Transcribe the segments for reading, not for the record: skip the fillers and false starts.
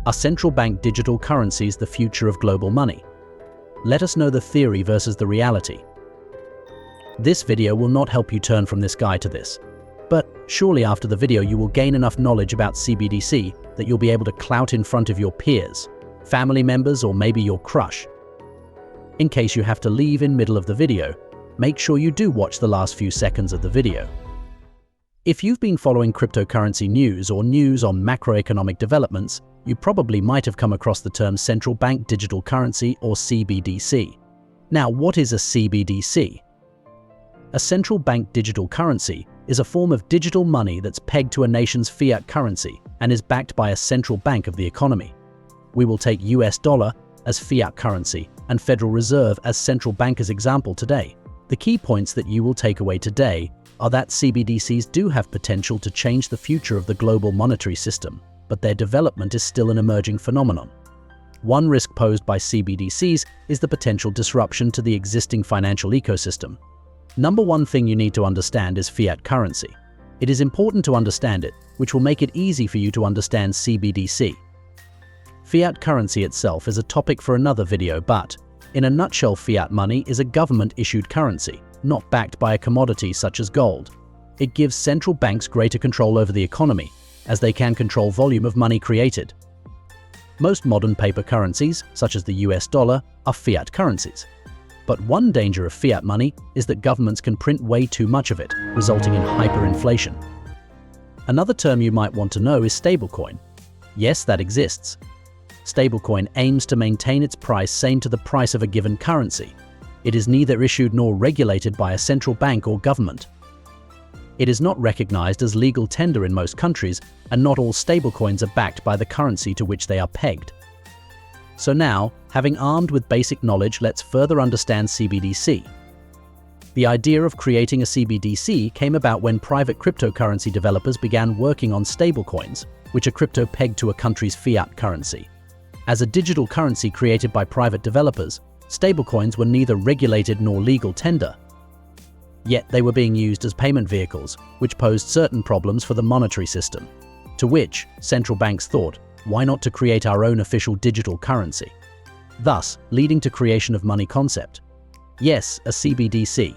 Are central bank digital currencies the future of global money? Let us know the theory versus the reality. This video will not help you turn from this guy to this, but surely after the video you will gain enough knowledge about CBDC that you'll be able to clout in front of your peers, family members, or maybe your crush. In case you have to leave in middle of the video, make sure you do watch the last few seconds of the video. If you've been following cryptocurrency news or news on macroeconomic developments, you probably might have come across the term central bank digital currency, or CBDC. Now, what is a CBDC? A central bank digital currency is a form of digital money that's pegged to a nation's fiat currency and is backed by a central bank of the economy. We will take US dollar as fiat currency and Federal Reserve as central bank as example today. The key points that you will take away today are that CBDCs do have potential to change the future of the global monetary system, but their development is still an emerging phenomenon. One risk posed by CBDCs is the potential disruption to the existing financial ecosystem. Number one thing you need to understand is fiat currency. It is important to understand it, which will make it easy for you to understand CBDC. Fiat currency itself is a topic for another video, but in a nutshell, fiat money is a government-issued currency, not backed by a commodity such as gold. It gives central banks greater control over the economy, as they can control volume of money created. Most modern paper currencies, such as the US dollar, are fiat currencies. But one danger of fiat money is that governments can print way too much of it, resulting in hyperinflation. Another term you might want to know is stablecoin. Yes, that exists. Stablecoin aims to maintain its price same to the price of a given currency. It is neither issued nor regulated by a central bank or government. It is not recognized as legal tender in most countries, and not all stablecoins are backed by the currency to which they are pegged. So now, having armed with basic knowledge, let's further understand CBDC. The idea of creating a CBDC came about when private cryptocurrency developers began working on stablecoins, which are crypto pegged to a country's fiat currency. As a digital currency created by private developers, stablecoins were neither regulated nor legal tender. Yet they were being used as payment vehicles, which posed certain problems for the monetary system. To which central banks thought, why not to create our own official digital currency? Thus, leading to creation of money concept. Yes, a CBDC.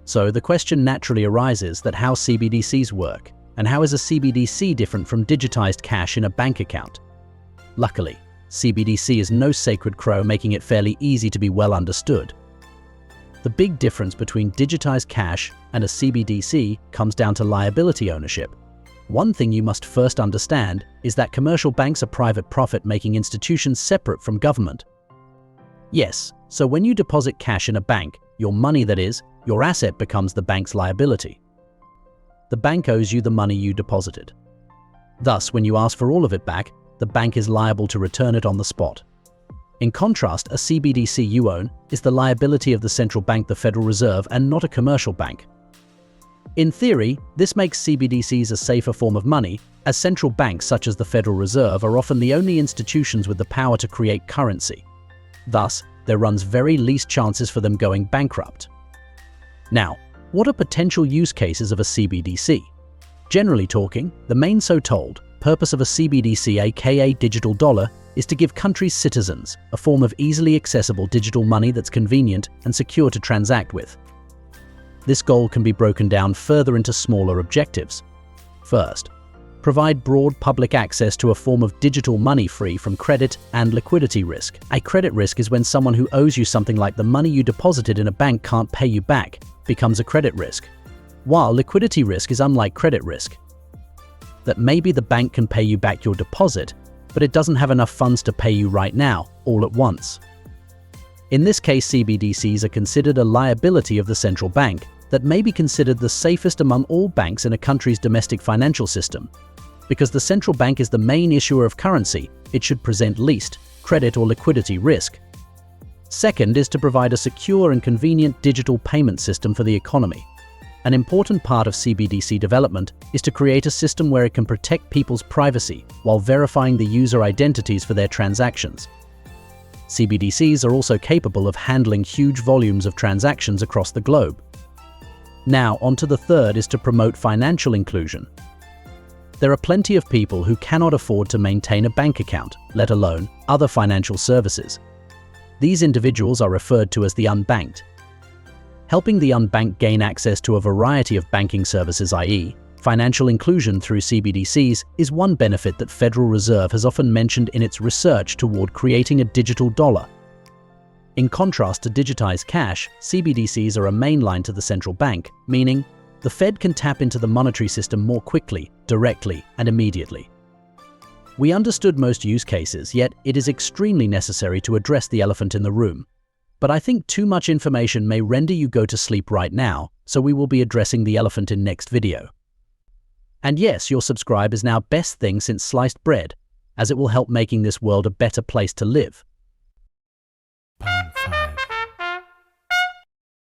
So the question naturally arises that how CBDCs work, and how is a CBDC different from digitized cash in a bank account? Luckily, CBDC is no sacred crow, making it fairly easy to be well understood. The big difference between digitized cash and a CBDC comes down to liability ownership. One thing you must first understand is that commercial banks are private profit-making institutions separate from government. Yes, so when you deposit cash in a bank, your money, that is, your asset, becomes the bank's liability. The bank owes you the money you deposited. Thus, when you ask for all of it back, the bank is liable to return it on the spot. In contrast, a CBDC you own is the liability of the central bank, the Federal Reserve, and not a commercial bank. In theory, this makes CBDCs a safer form of money, as central banks such as the Federal Reserve are often the only institutions with the power to create currency. Thus, there runs very least chances for them going bankrupt. Now, what are potential use cases of a CBDC? Generally talking, the main so-told purpose of a CBDC, aka digital dollar, is to give countries' citizens a form of easily accessible digital money that's convenient and secure to transact with. This goal can be broken down further into smaller objectives. First, provide broad public access to a form of digital money free from credit and liquidity risk. A credit risk is when someone who owes you something, like the money you deposited in a bank can't pay you back, becomes a credit risk. While liquidity risk is unlike credit risk, that maybe the bank can pay you back your deposit, but it doesn't have enough funds to pay you right now, all at once. In this case, CBDCs are considered a liability of the central bank that may be considered the safest among all banks in a country's domestic financial system. Because the central bank is the main issuer of currency, it should present least credit or liquidity risk. Second is to provide a secure and convenient digital payment system for the economy. An important part of CBDC development is to create a system where it can protect people's privacy while verifying the user identities for their transactions. CBDCs are also capable of handling huge volumes of transactions across the globe. Now, on to the third is to promote financial inclusion. There are plenty of people who cannot afford to maintain a bank account, let alone other financial services. These individuals are referred to as the unbanked. Helping the unbanked gain access to a variety of banking services, i.e., financial inclusion through CBDCs, is one benefit that Federal Reserve has often mentioned in its research toward creating a digital dollar. In contrast to digitized cash, CBDCs are a main line to the central bank, meaning the Fed can tap into the monetary system more quickly, directly, and immediately. We understood most use cases, yet it is extremely necessary to address the elephant in the room. But I think too much information may render you go to sleep right now, so we will be addressing the elephant in next video. And yes, your subscribe is now best thing since sliced bread, as it will help making this world a better place to live.